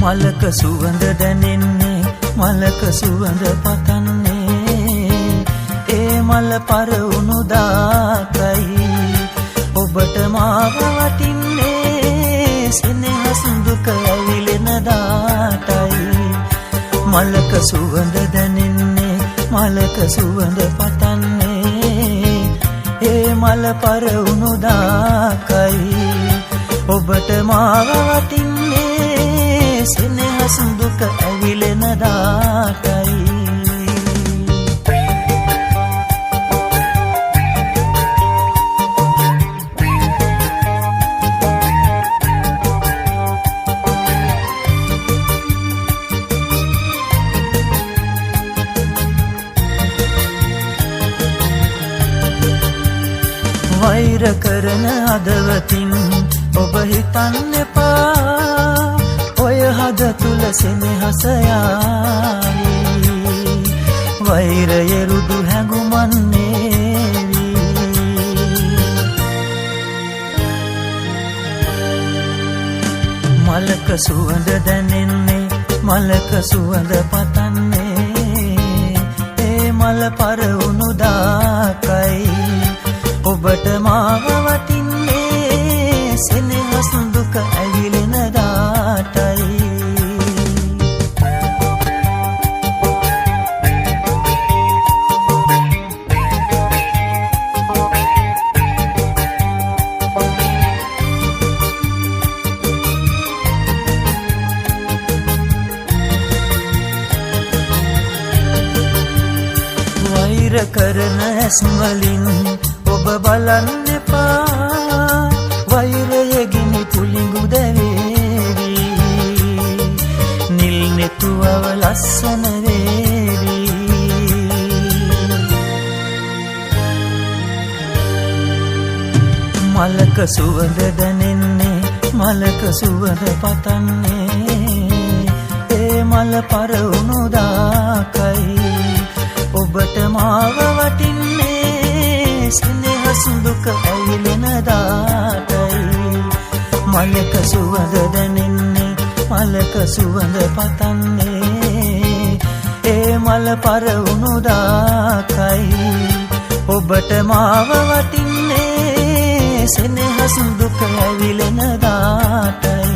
මලක සුවඳ දැනෙන්නේ මලක සුවඳ පතන්නේ ඒ මල පරවුණු දාකයි ඔබට මාව වටින්නේ සෙනෙහස දුක ඇවිලෙන දාටයි මලක සුවඳ දැනෙන්නේ මලක සුවඳ පතන්නේ ඒ මල පරවුණු දාකයි ඔබට මාව වටින්නේ සෙනෙහස දුක ඇවිලෙන දාටයි වෛර කරන අදවතින් ඔබ හිතන්න එපා ඔය හද තුල සෙනෙහස යාවි වෛරය රුදු හැඟුමන් නේවි මලක සුවඳ දැනෙන්නේ මලක සුවඳ පතන්නේ ඒ මල පරවුණු දාකයි ඔබට මාව වටින්නේ සෙනෙහස දුක ඇවිලෙන දාටයි වෛර කරන ඇස් වලින් ඔබ බලන්න එපා වෛරය ගිනි පුලිඟු දැවේවි නිල් නෙතුවව ලස්සන වේවි මලක සුවඳ දැනෙන්නේ මලක සුවඳ පතන්නේ ඒ මල පරවුණු දාකයි ඔබට මාව වටින්නේ සෙනෙහස දුක ඇවිලෙන දාටයි මලක සුවඳ දැනෙන්නේ මලක සුවඳ පතන්නේ ඒ මල පරවුණු දාකයි ඔබට මාව වටින්නේ සෙනෙහස දුක ඇවිලෙන දාටයි